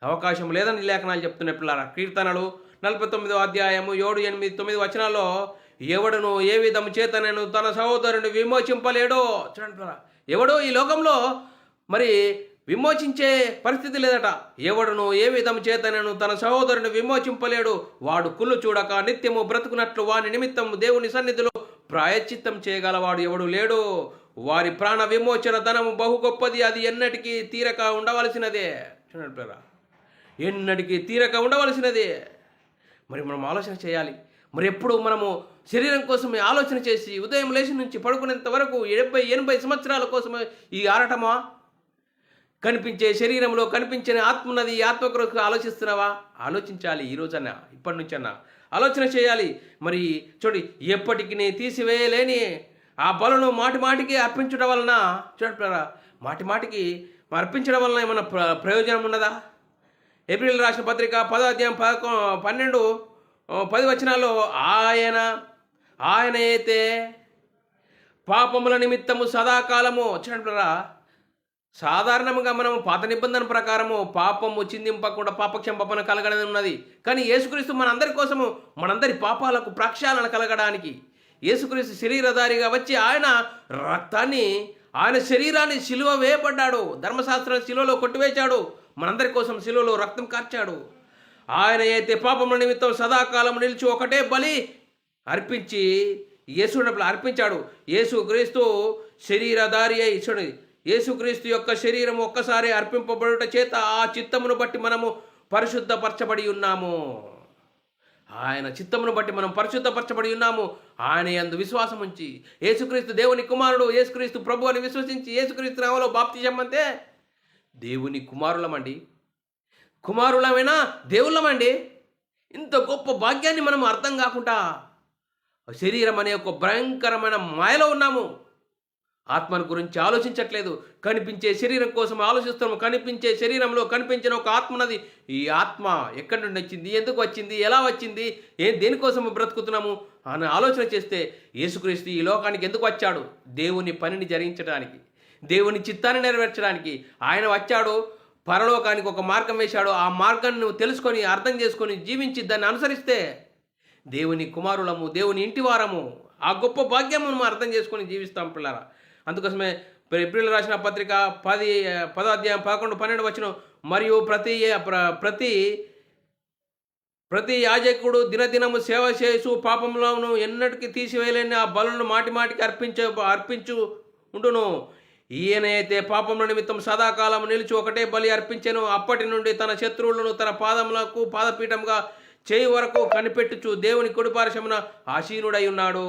[SPEAKER 1] అవకాశం లేదని లేఖనాలు చెప్తున్నాయి పిల్లరా. కీర్తనలు 49వ అధ్యాయము 7, 8, 9 వచనాల్లో ఎవడును ఏ విధము చేతనను తన సహోదరుని విమోచింపలేడో. చూడండి పిల్లరా, ఎవడో ఈ లోకంలో మరి విమోచించే పరిస్థితి లేదట. ఎవడును ఏ విధం చేతనను తన సహోదరుని విమోచింపలేడు. వాడు కుళ్ళు చూడక నిత్యము బ్రతుకున్నట్లు వాని నిమిత్తం దేవుని సన్నిధిలో ప్రాయశ్చిత్తం చేయగలవాడు ఎవడు లేడు. వారి ప్రాణ విమోచన ధనము బహు గొప్పది, అది ఎన్నటికీ తీరక ఉండవలసినదే. చూడండి పిల్లరా, ఎన్నటికీ తీరక ఉండవలసినదే. మరి మనం ఆలోచన చేయాలి. మరి ఎప్పుడు మనము శరీరం కోసమే ఆలోచన చేసి ఉదయం లేచి నుంచి పడుకునేంత వరకు 70-80 సంవత్సరాల కోసమే ఈ ఆరాటమా? కనిపించే శరీరంలో కనిపించని ఆత్మ ఉన్నది. ఈ ఆత్మ కొరకు ఆలోచిస్తున్నావా? ఆలోచించాలి. ఈరోజన్నా, ఇప్పటి నుంచన్నా ఆలోచన చేయాలి. మరి చూడు, ఎప్పటికీ తీసివేయలేని ఆ బలను మాటి మాటికి అర్పించడం వలన, చూడండి మాటి మాటికి అర్పించడం వలన ఏమైనా ప్రయోజనం ఉన్నదా? ఏప్రిల్ రాసిన పత్రిక 10వ అధ్యాయం 12-10 వచనాల్లో ఆయన అయితే పాపముల నిమిత్తము సదాకాలము, చూడండి సాధారణంగా మనం పాత నిబంధన ప్రకారము పాపము చిందింపకుండా పాపక్షమాపణ కలగడం ఉన్నది. కానీ యేసుక్రీస్తు మనందరి కోసము, మనందరి పాపాలకు ప్రక్షాళన కలగడానికి యేసుక్రీస్తు శరీరధారిగా వచ్చి ఆయన రక్తాన్ని, ఆయన శరీరాన్ని సిలువ వేయబడ్డాడు. ధర్మశాస్త్రం సిలువలో కొట్టివేశాడు. మనందరి కోసం సిలువలో రక్తం కార్చాడు. ఆయన అయితే పాపముల నిమిత్తం సదాకాలం నిలిచి ఒకటే బలి అర్పించి యేసుని అర్పించాడు. యేసుక్రీస్తు శరీరధారి అయి, చూడండి, యేసుక్రీస్తు యొక్క శరీరం ఒక్కసారి అర్పింపబడుట చేత ఆ చిత్తమును బట్టి మనము పరిశుద్ధపరచబడి ఉన్నాము. ఆయన చిత్తమును బట్టి మనం పరిశుద్ధపరచబడి ఉన్నాము. ఆయన యందు విశ్వాసం ఉంచి యేసుక్రీస్తు దేవుని కుమారుడు, యేసుక్రీస్తు ప్రభు అని విశ్వసించి యేసుక్రీస్తు నామములో బాప్తిసం అంటే దేవుని కుమారులమండి. కుమారులమైనా దేవుళ్ళమండి. ఇంత గొప్ప భాగ్యాన్ని మనం అర్థం కాకుండా శరీరం అనే ఒక భయంకరమైన మాయలో ఉన్నాము. ఆత్మను గురించి ఆలోచించట్లేదు. కనిపించే శరీరం కోసం ఆలోచిస్తున్నాము. కనిపించే శరీరంలో కనిపించిన ఒక ఆత్మ ఉన్నది. ఈ ఆత్మ ఎక్కడి నుండి వచ్చింది, ఎందుకు వచ్చింది, ఎలా వచ్చింది, దేనికోసం బ్రతుకుతున్నాము అని ఆలోచన చేస్తే, యేసుక్రీస్తు ఈ లోకానికి ఎందుకు వచ్చాడు? దేవుని పనిని జరిగించడానికి, దేవుని చిత్తాన్ని నెరవేర్చడానికి ఆయన వచ్చాడు. పరలోకానికి ఒక మార్గం వేశాడు. ఆ మార్గాన్ని నువ్వు తెలుసుకొని అర్థం చేసుకొని జీవించి దాన్ని అనుసరిస్తే దేవుని కుమారులము, దేవుని ఇంటి వారము. ఆ గొప్ప భాగ్యము మనం అర్థం చేసుకొని జీవిస్తాం పిల్లరా. అందుకోసమే ఏప్రిల్ రాసిన పత్రిక 10వ అధ్యాయం 11-12 వచనం, మరియు ప్రతి యాజకుడు దినదినము సేవ చేసు పాపములను ఎన్నటికీ తీసివేయలేని ఆ బలులను మాటి మాటికి అర్పించు ఉండును. ఈయన అయితే పాపముల నిమిత్తం సదాకాలం నిలిచి ఒకటే బలి అర్పించెను. అప్పటి నుండి తన శత్రువులను తన పాదములకు పాదపీఠంగా చేయి వరకు కనిపెట్టుచు దేవుని కుడిపార్శ్వమున ఆసీనుడై ఉన్నాడు.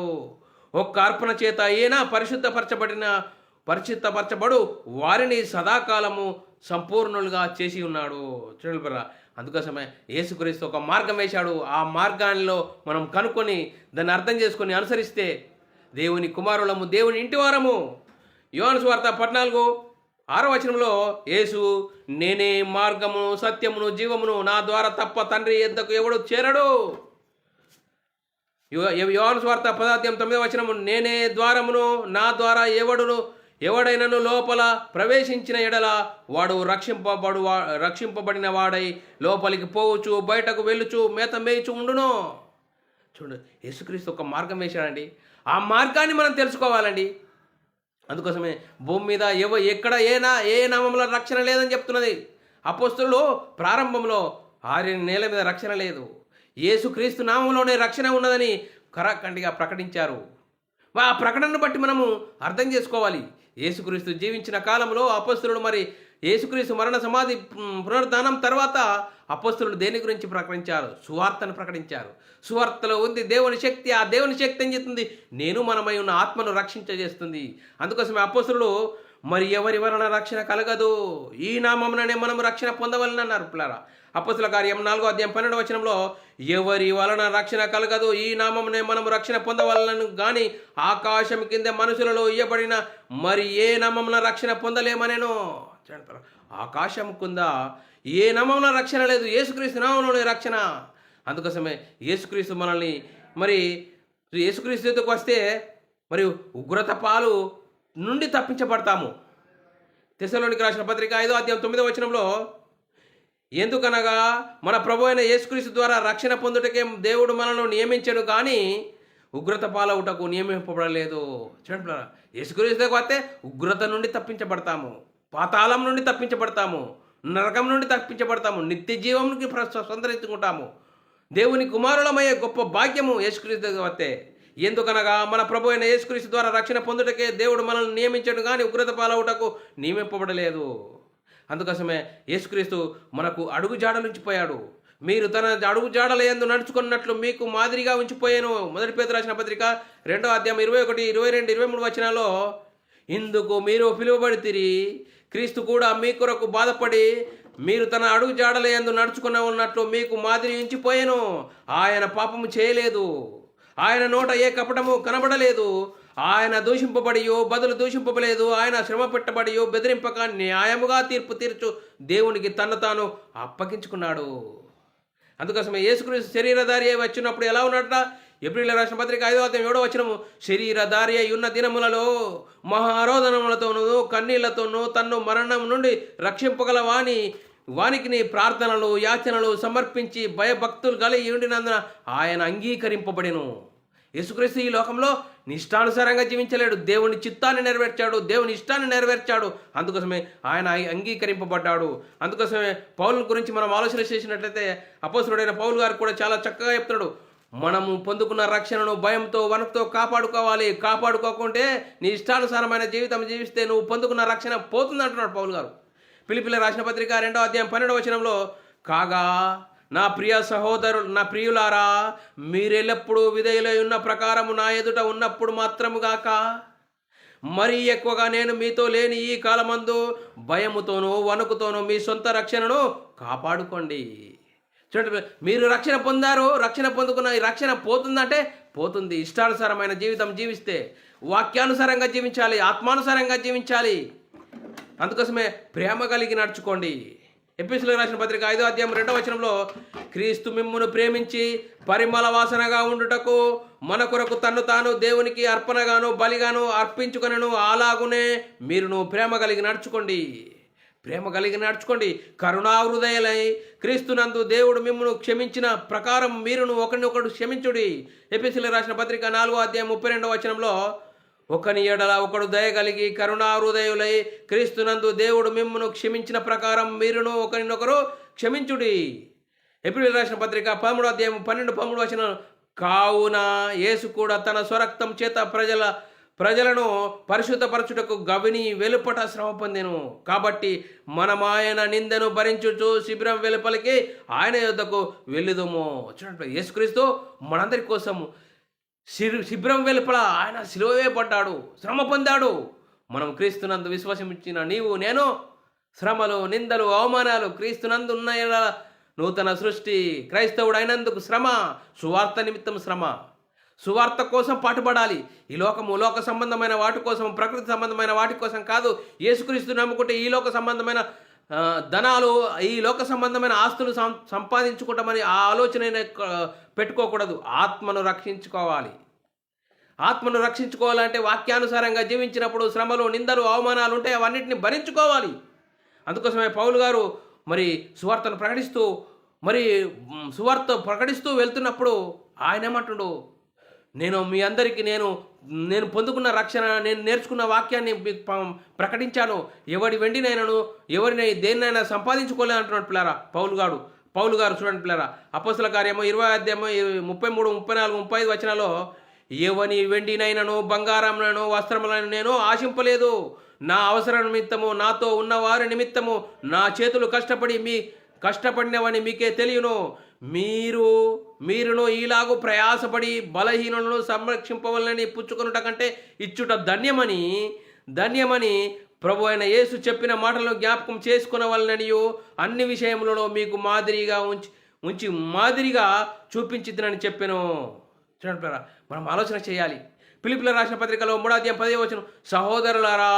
[SPEAKER 1] ఒక్క అర్పణ చేత ఈయన పరిశుద్ధపరచబడు వారిని సదాకాలము సంపూర్ణులుగా చేసి ఉన్నాడు. చూడండి, అందుకోసమే యేసుక్రీస్తు ఒక మార్గం వేశాడు. ఆ మార్గాల్లో మనం కనుక్కొని దాన్ని అర్థం చేసుకొని అనుసరిస్తే దేవుని కుమారులము, దేవుని ఇంటి వారము. యోహాను సువార్త 14:6 వచనంలో యేసు, నేనే మార్గము సత్యమును జీవమును, నా ద్వారా తప్ప తండ్రి యొద్దకు ఎవడు చేరడు. యోహాను సువార్త 10:9 వచనము, నేనే ద్వారమును, నా ద్వారా ఎవడైనను లోపల ప్రవేశించిన ఎడల వాడు రక్షింపబడిన వాడై లోపలికి పోవచ్చు, బయటకు వెళ్ళుచు మేత మేయుచు ఉండును. చూడు, యేసుక్రీస్తు ఒక మార్గం వేశాడండి. ఆ మార్గాన్ని మనం తెలుసుకోవాలండి. అందుకోసమే భూమి మీద ఎక్కడ ఏ నామంలో రక్షణ లేదని చెప్తున్నది. అపోస్తలులు ప్రారంభంలో 6 నేల మీద రక్షణ లేదు, యేసుక్రీస్తు నామంలోనే రక్షణ ఉన్నదని కరాఖండిగా ప్రకటించారు. ఆ ప్రకటనను బట్టి మనము అర్థం చేసుకోవాలి. యేసుక్రీస్తు జీవించిన కాలంలో అపొస్తలులు మరి యేసుక్రీస్తు మరణ సమాధి పునరుద్ధానం తర్వాత అపొస్తలులు దేని గురించి ప్రకటించారు? సువార్తను ప్రకటించారు. సువార్తలో ఉంది దేవుని శక్తి. ఆ దేవుని శక్తి ఏం చేస్తుంది? నేను మనమై ఉన్న ఆత్మను రక్షించజేస్తుంది. అందుకోసమే అపొస్తలులు మరి ఎవరి వలన రక్షణ కలగదు, ఈ నామముననే మనం రక్షణ పొందవలన అన్నారు. పిల్లరా, అపొస్తలుల కార్యం 4వ అధ్యాయం 12వ వచనంలో ఎవరి వలన రక్షణ కలగదు, ఈ నామమునే మనం రక్షణ పొందవలనను గాని ఆకాశం కింద మనుషులలో ఇయ్యబడిన మరి ఏ నామమున రక్షణ పొందలేమనేను. ఆకాశం కింద ఏ నామమున రక్షణ లేదు, యేసుక్రీస్తు నామములోనే రక్షణ. అందుకోసమే యేసుక్రీస్తు మనల్ని మరి యేసుక్రీస్తు ఎదుకు వస్తే మరి ఉగ్రత పాలు నుండి తప్పించబడతాము. తెస్సలోనికి రాసిన పత్రిక 5వ అధ్యాయం 9వ వచనంలో ఎందుకనగా మన ప్రభు అయిన యేసుక్రీస్తు ద్వారా రక్షణ పొందుటకే దేవుడు మనల్ని నియమించను కానీ ఉగ్రత పాలవుటకు నియమింపబడలేదు. చూడండి, యేసుక్రీస్తుకు వస్తే ఉగ్రత నుండి తప్పించబడతాము, పాతాళం నుండి తప్పించబడతాము, నరకం నుండి తప్పించబడతాము, నిత్య జీవంకి స్వతంత్రించుకుంటాము. దేవుని కుమారులమయ్యే గొప్ప భాగ్యము యేసుక్రీస్తుకు వస్తే. ఎందుకనగా మన ప్రభు అయిన యేసుక్రీస్తు ద్వారా రక్షణ పొందుటకే దేవుడు మనల్ని నియమించడు కానీ ఉగ్రత పాలవుటకు నియమింపబడలేదు. అందుకోసమే యేసుక్రీస్తు మనకు అడుగు జాడలు ఉంచిపోయాడు. మీరు తన అడుగు జాడల యందు నడుచుకున్నట్లు మీకు మాదిరిగా ఉంచిపోయాను. మొదటి పేతురు రాసిన పత్రిక 2వ అధ్యాయం 21, 22, 23 వచనాల్లో ఇందుకు మీరు పిలువబడితిరి, క్రీస్తు కూడా మీ కొరకు బాధపడి మీరు తన అడుగు జాడల యందు నడుచుకున్న ఉన్నట్లు మీకు మాదిరి ఉంచిపోయాను. ఆయన పాపము చేయలేదు, ఆయన నోట ఏ కపటము కనబడలేదు, ఆయన దూషింపబడియో బదులు దూషింపబలేదు, ఆయన శ్రమ పెట్టబడియో బెదిరింపక న్యాయముగా తీర్పు తీర్చు దేవునికి తను తాను అప్పగించుకున్నాడు. అందుకోసమే యేసుక్రీస్తు శరీరధారి అయి వచ్చినప్పుడు ఎలా ఉన్నట్ట? ఎబ్రీయులకు రాసిన పత్రిక 5వ అధ్యాయం 7వ వచనము శరీరధారి అయి ఉన్న దినములలో మహారోదనములతోనూ కన్నీళ్లతోనూ తన్ను మరణం నుండి రక్షింపగల వానికి నీ ప్రార్థనలు యాచనలు సమర్పించి భయభక్తులు కలిగి ఉండినందున ఆయన అంగీకరింపబడెను. యేసుక్రీస్తు ఈ లోకంలో నిష్టానుసారంగా జీవించలేడు, దేవుని చిత్తాన్ని నెరవేర్చాడు, దేవుని ఇష్టాన్ని నెరవేర్చాడు. అందుకోసమే ఆయన అంగీకరింపబడ్డాడు. అందుకోసమే పౌలు గురించి మనం ఆలోచన చేసినట్లయితే అపోస్తలుడైన పౌలు గారు కూడా చాలా చక్కగా చెప్తున్నాడు. మనము పొందుకున్న రక్షణను భయంతో వణుకుతో కాపాడుకోవాలి. కాపాడుకోకుంటే నీ ఇష్టానుసారమైన జీవితం జీవిస్తే నువ్వు పొందుకున్న రక్షణ పోతుంది అంటున్నాడు పౌలు గారు. ఫిలిప్పీయులకు రాసిన పత్రిక 2వ అధ్యాయం 12వ వచనంలో కాగా నా ప్రియులారా మీరెల్లప్పుడూ విధేయులై ఉన్న ప్రకారము నా ఎదుట ఉన్నప్పుడు మాత్రము గాక మరీ ఎక్కువగా నేను మీతో లేని ఈ కాలమందు భయముతోనూ వణుకుతోనూ మీ సొంత రక్షణను కాపాడుకోండి. చూడండి, మీరు రక్షణ పొందారు, రక్షణ పొందుకున్న ఈ రక్షణ పోతుందంటే పోతుంది. ఇష్టానుసారమైన జీవితం జీవిస్తే వాక్యానుసారంగా జీవించాలి, ఆత్మానుసారంగా జీవించాలి. అందుకోసమే ప్రేమ కలిగి నడుచుకోండి. ఎఫెసీయులకు రాసిన పత్రిక 5వ అధ్యాయం 2వ వచనంలో క్రీస్తు మిమ్మును ప్రేమించి పరిమళ వాసనగా ఉండుటకు మన కొరకు తన్ను తాను దేవునికి అర్పణగాను బలిగాను అర్పించుకొనెను. అలాగునే మీరును ప్రేమ కలిగి నడుచుకోండి. ప్రేమ కలిగి నడుచుకోండి. కరుణాహృదయులై క్రీస్తునందు దేవుడు మిమ్మును క్షమించిన ప్రకారం మీరును ఒకరినొకడు క్షమించుడి. ఎఫెసీయులకు రాసిన పత్రిక 4వ అధ్యాయం 32వ వచనంలో ఒకని ఎడల ఒకడు దయ కలిగి కరుణాహృదయులై క్రీస్తునందు దేవుడు మిమ్మును క్షమించిన ప్రకారం మీరును ఒకరినొకరు క్షమించుడి. ఎబ్రీయులకు రాసిన పత్రిక 13వ అధ్యాయం 12-13 వచనం కావున యేసు కూడా తన స్వరక్తం చేత ప్రజలను పరిశుద్ధపరచుటకు గవిని వెలుపట శ్రమ పొందెను. కాబట్టి మనం ఆయన నిందను భరించుచు శిబిరం వెలుపలికి ఆయన యొద్దకు వెళ్ళుదుము. చూడండి, యేసుక్రీస్తు మనందరి కోసం శిబిరం వెలుపల ఆయన సిలువ వేయబడ్డాడు, శ్రమ పొందాడు. మనం క్రీస్తునందు విశ్వసించిన నీవు నేను శ్రమలు నిందలు అవమానాలు క్రీస్తునందు ఉన్న నూతన సృష్టి క్రైస్తవుడు అయినందుకు శ్రమ, సువార్త నిమిత్తం శ్రమ. సువార్త కోసం పాటుపడాలి. ఈ లోక సంబంధమైన వాటి కోసం, ప్రకృతి సంబంధమైన వాటి కోసం కాదు. యేసుక్రీస్తు నమ్ముకుంటే ఈ లోక సంబంధమైన ధనాలు, ఈ లోక సంబంధమైన ఆస్తులు సంపాదించుకుంటామని ఆ ఆలోచన పెట్టుకోకూడదు. ఆత్మను రక్షించుకోవాలి. ఆత్మను రక్షించుకోవాలంటే వాక్యానుసారంగా జీవించినప్పుడు శ్రమలు నిందలు అవమానాలు ఉంటాయి, అవన్నిటిని భరించుకోవాలి. అందుకోసమే పౌలు గారు మరి సువార్తను ప్రకటిస్తూ వెళ్తున్నప్పుడు ఆయన ఏమంటుడు, నేను మీ అందరికీ నేను పొందుకున్న రక్షణ, నేను నేర్చుకున్న వాక్యాన్ని ప్రకటించాను. ఎవడి వెండినైనాను ఎవరిని దేన్నైనా సంపాదించుకోలేదు అంటున్నాడు పిల్లారా పౌలు గారు. చూడండి పిల్లారా, అపోస్తలుల కార్యము 20వ అధ్యాయము 33, 34, 35 వచనాల్లో ఎవని వెండినైనను బంగారంనైనను వస్త్రములను నేను ఆశింపలేదు. నా అవసరం నిమిత్తము నాతో ఉన్నవారి నిమిత్తము నా చేతులు కష్టపడినవని మీకే తెలియను. మీరును ఈలాగు ప్రయాసపడి బలహీనులను సంరక్షింపవలనని పుచ్చుకొనుట కంటే ఇచ్చుట ధన్యమని ప్రభు అయిన యేసు చెప్పిన మాటలను జ్ఞాపకం చేసుకునవలననియు అన్ని విషయములలో మీకు మాదిరిగా చూపించిద్దనని చెప్పాను. చూడండి, మనం ఆలోచన చేయాలి. ఫిలిప్పీయుల రాసిన పత్రికలో 3:10 సహోదరులారా,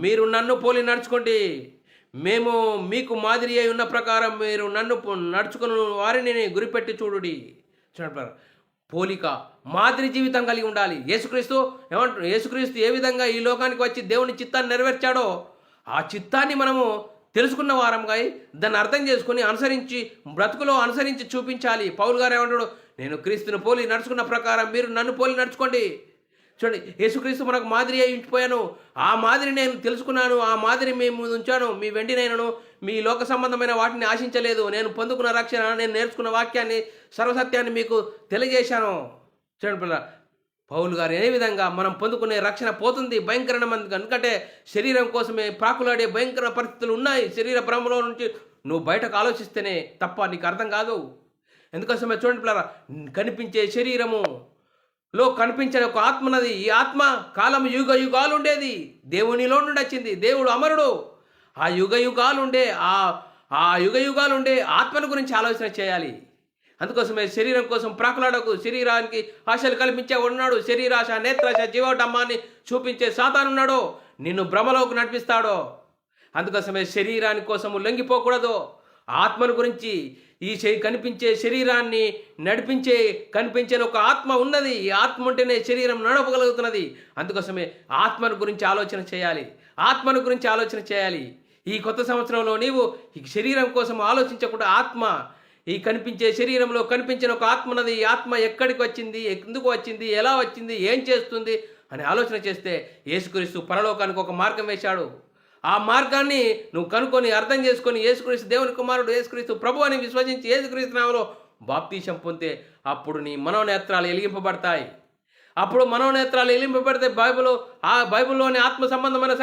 [SPEAKER 1] మీరు నన్ను పోలి నడుచుకోండి. మేము మీకు మాదిరి అయి ఉన్న ప్రకారం మీరు నన్ను నడుచుకుని వారిని గురిపెట్టి చూడుడి. చూడండి, పోలిక, మాదిరి జీవితం కలిగి ఉండాలి. యేసుక్రీస్తు ఏ విధంగా ఈ లోకానికి వచ్చి దేవుని చిత్తాన్ని నెరవేర్చాడో ఆ చిత్తాన్ని మనము తెలుసుకున్న వారంగా దాన్ని అర్థం చేసుకుని బ్రతుకులో అనుసరించి చూపించాలి. పౌలు గారు ఏమంటాడు, నేను క్రీస్తుని పోలి నడుచుకున్న ప్రకారం మీరు నన్ను పోలి నడుచుకోండి. చూడండి, యేసుక్రీస్తు మనకు మాదిరి అయి ఉంచిపోయాను. ఆ మాదిరి నేను తెలుసుకున్నాను, ఆ మాదిరి మేము ఉంచాను. మీ వెండినైనను మీ లోక సంబంధమైన వాటిని ఆశించలేదు. నేను పొందుకున్న రక్షణ, నేను నేర్చుకున్న వాక్యాన్ని, సర్వసత్యాన్ని మీకు తెలియజేశాను. చూడండి పిల్ల, పౌలు గారు ఏ విధంగా మనం పొందుకునే రక్షణ పోతుంది భయంకరమైన, ఎందుకంటే శరీరం కోసమే ప్రాకులాడే భయంకర పరిస్థితులు ఉన్నాయి. శరీర భ్రమలో నుంచి నువ్వు బయటకు ఆలోచిస్తేనే తప్ప నీకు అర్థం కాదు. ఎందుకోసమే చూడండి పిల్లరా, కనిపించే శరీరములో కనిపించే ఒక ఆత్మ ఉన్నది. ఈ ఆత్మ కాలం యుగాలు ఉండేది, దేవునిలో నుండి వచ్చింది. దేవుడు అమరుడు. ఆ యుగాలు ఉండే ఆత్మను గురించి ఆలోచన చేయాలి. అందుకోసమే శరీరం కోసం ప్రాకులాడకు. శరీరానికి ఆశలు కల్పించే ఉన్నాడు. శరీరాశ, నేత్రాశ, జీవోటమ్మాన్ని చూపించే సాతానున్నాడో నిన్ను భ్రమలోకి నడిపిస్తాడో. అందుకోసమే శరీరాని కోసము లొంగిపోకూడదు. ఆత్మను గురించి, ఈ కనిపించే శరీరాన్ని కనిపించే ఒక ఆత్మ ఉన్నది. ఈ ఆత్మ ఉంటేనే శరీరం నడపగలుగుతున్నది. అందుకోసమే ఆత్మను గురించి ఆలోచన చేయాలి. ఈ కొత్త సంవత్సరంలో నీవు ఈ శరీరం కోసం ఆలోచించకుండా ఈ కనిపించే శరీరంలో కనిపించిన ఒక ఆత్మ ఉన్నది. ఈ ఆత్మ ఎక్కడికి వచ్చింది, ఎందుకు వచ్చింది, ఎలా వచ్చింది, ఏం చేస్తుంది అని ఆలోచన చేస్తే యేసుక్రీస్తు పరలోకానికి ఒక మార్గం వేశాడు. ఆ మార్గాన్ని నువ్వు కనుక్కొని అర్థం చేసుకొని యేసుక్రీస్తు దేవుని కుమారుడు, యేసుక్రీస్తు ప్రభు అని విశ్వసించి యేసుక్రీస్తు నామములో బాప్తీసం పొందితే అప్పుడు నీ మనోనేత్రాలు వెలిగింపబడతాయి. బైబిల్లోని ఆత్మ సంబంధమైన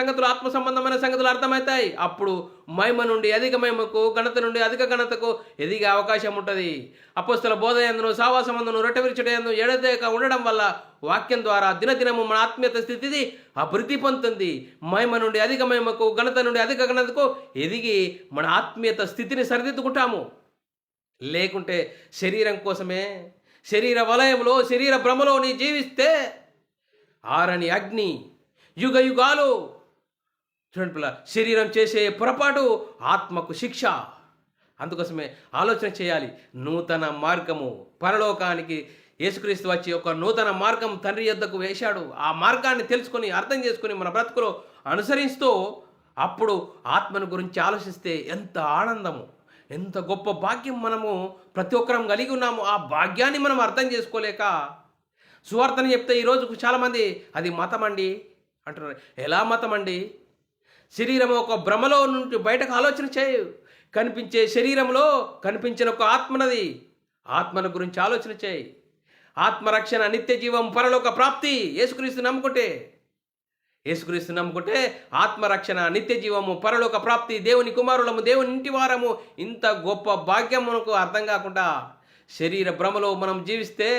[SPEAKER 1] సంగతులు అర్థమవుతాయి. అప్పుడు మహిమ నుండి అధిక మహిమకు, ఘనత నుండి అధిక ఘనతకు ఎదిగే అవకాశం ఉంటుంది. అపోస్తల బోధ యందును, సావాసమందును, రొట్టె విరుచుట యందు ఎడతెగక ఉండడం వల్ల వాక్యం ద్వారా దినదినము మన ఆత్మీయత స్థితిది అభివృద్ధి పొందుతుంది. మహిమ నుండి అధిక మహిమకు, ఘనత నుండి అధిక ఘనతకు ఎదిగి మన ఆత్మీయత స్థితిని సరిదిద్దుకుంటాము. లేకుంటే శరీరం కోసమే, శరీర వలయంలో, శరీర భ్రమలో నీ జీవిస్తే ఆరని అగ్ని యుగాలు. చూడండి పిల్ల, శరీరం చేసే పొరపాటు ఆత్మకు శిక్ష. అందుకోసమే ఆలోచన చేయాలి. నూతన మార్గము, పరలోకానికి యేసుక్రీస్తు వచ్చి ఒక నూతన మార్గం తండ్రి యొద్దకు వేశాడు. ఆ మార్గాన్ని తెలుసుకొని అర్థం చేసుకొని మన బ్రతుకులో అనుసరిస్తూ అప్పుడు ఆత్మను గురించి ఆలోచిస్తే ఎంత ఆనందము, ఎంత గొప్ప భాగ్యం మనము ప్రతి ఒక్కరం కలిగి ఉన్నాము. ఆ భాగ్యాన్ని మనం అర్థం చేసుకోలేక సువార్తని చెప్తే ఈరోజు చాలామంది అది మతం అండి అంటున్నారు. ఎలా మతం అండి? శరీరం ఒక భ్రమలో నుండి బయటకు ఆలోచన చేయు. కనిపించే శరీరంలో కనిపించిన ఒక ఆత్మనది. ఆత్మను గురించి ఆలోచన చేయి. ఆత్మరక్షణ, నిత్య జీవం, పరలోక ప్రాప్తి యేసుక్రీస్తు నమ్ముకుంటే ఆత్మరక్షణ, నిత్య జీవము, పరలోక ప్రాప్తి, దేవుని కుమారులము, దేవుని ఇంటి వారము. ఇంత గొప్ప భాగ్యం మనకు అర్థం కాకుండా శరీర భ్రమలో మనం జీవిస్తే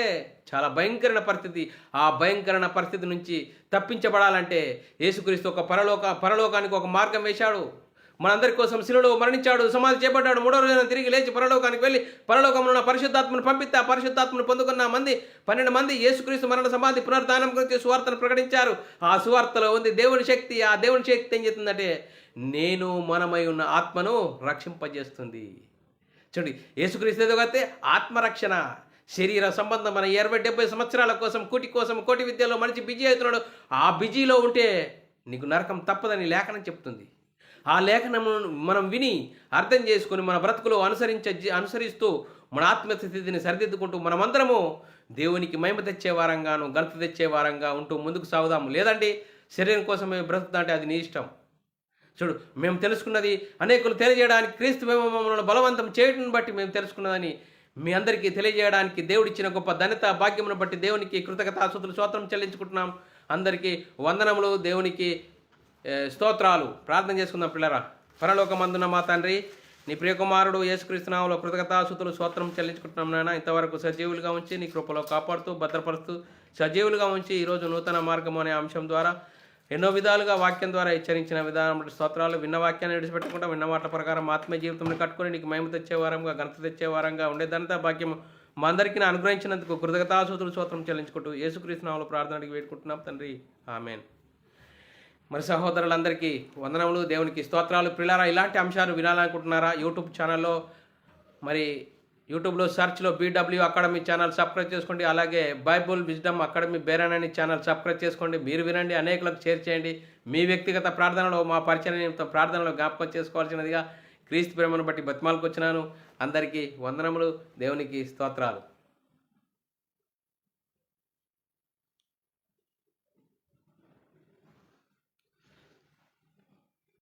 [SPEAKER 1] చాలా భయంకరమైన పరిస్థితి. ఆ భయంకరమైన పరిస్థితి నుంచి తప్పించబడాలంటే యేసుక్రీస్తు ఒక పరలోకానికి ఒక మార్గం వేశాడు. మనందరి కోసం శిలువలో మరణించాడు, సమాధి చేపట్టాడు, 3వ రోజున తిరిగి లేచి పరలోకానికి వెళ్ళి పరలోకంలో ఉన్న పరిశుద్ధాత్మను పంపిస్తే ఆ పరిశుద్ధాత్మను పొందుకున్న 12 మంది యేసుక్రీస్తు మరణ, సమాధి, పునరుద్ధానం గురించి సువార్తను ప్రకటించారు. ఆ సువార్తలో ఉంది దేవుని శక్తి. ఆ దేవుని శక్తి ఏం చేస్తుందంటే మనమై ఉన్న ఆత్మను రక్షింపజేస్తుంది. చూడండి, యేసుక్రీస్తు ఎదుగైతే ఆత్మరక్షణ, శరీర సంబంధమైన 60-70 సంవత్సరాల కోసం కోటి విద్యలో మనిషి బిజీ అవుతున్నాడు. ఆ బిజీలో ఉంటే నీకు నరకం తప్పదని లేఖనం చెప్తుంది. ఆ లేఖనము మనం విని అర్థం చేసుకుని మన బ్రతుకులో అనుసరిస్తూ మన ఆత్మీయ స్థితిని సరిదిద్దుకుంటూ మనమందరము దేవునికి మహిమ తెచ్చే వారంగాను, ఘనత తెచ్చే వారంగా ఉంటూ ముందుకు సాగుదాము. లేదండి శరీరం కోసమే బ్రతుకుతుంటే అది నీ ఇష్టం. చూడు, మేము తెలుసుకున్నది అనేకులు తెలియజేయడానికి, క్రీస్తు మమ్మల్ని బలవంతం చేయడం బట్టి మేము తెలుసుకున్నదని మీ అందరికీ తెలియజేయడానికి దేవుడిచ్చిన గొప్ప ధన్యత భాగ్యమును బట్టి దేవునికి కృతజ్ఞతాస్తుతులు స్తోత్రం చెల్లించుకుంటున్నాం. అందరికీ వందనములు, దేవునికి స్తోత్రాలు. ప్రార్థన చేసుకుందాం పిల్లరా. పరలోకమందున్న మా తండ్రి, నీ ప్రియకుమారుడు యేసుక్రీస్తు నామములో కృతజ్ఞతాస్తుతులు స్తోత్రం చెల్లించుకుంటున్నాం నాయన. ఇంతవరకు సజీవులుగా ఉంచి నీ కృపలో కాపాడుతూ భద్రపరుస్తూ సజీవులుగా ఉంచి ఈరోజు నూతన మార్గం అనే అంశం ద్వారా ఎన్నో విధాలుగా వాక్యం ద్వారా హెచ్చరించిన విధానం స్తోత్రాలు. విన్న వాక్యాన్ని విడిచిపెట్టకుండా విన్న మాటల ప్రకారం ఆత్మీయ జీవితంలో కట్టుకొని నీకు మహిమ తెచ్చే వారంగా, ఘనత తెచ్చే వారంగా ఉండే ధనత భాగ్యం మా అందరికీ అనుగ్రహించినందుకు కృతజ్ఞతాస్తుతులు స్తోత్రం చెల్లించుకుంటూ యేసుక్రీస్తు నామములో ప్రార్థనకి వేడుకుంటున్నాం తండ్రి, ఆమేన్. మరి సహోదరులందరికీ వందనములు, దేవునికి స్తోత్రాలు. పిల్లరా, ఇలాంటి అంశాలు వినాలనుకుంటున్నారా? యూట్యూబ్ ఛానల్లో మరి యూట్యూబ్లో సెర్చ్లో BW అకాడమీ ఛానల్ సబ్స్క్రైబ్ చేసుకోండి. అలాగే బైబుల్ విజ్డమ్ అకాడమీ బేరన్ అనే ఛానల్ సబ్స్క్రైబ్ చేసుకోండి. మీరు వినండి, అనేకులకు షేర్ చేయండి. మీ వ్యక్తిగత ప్రార్థనలో మా పరిచయ నిమిత్తం ప్రార్థనలో జ్ఞాపకం చేసుకోవాల్సినదిగా క్రీస్తు ప్రేమను బట్టి బతిమాలకు వచ్చినాను. అందరికీ వందనములు, దేవునికి స్తోత్రాలు.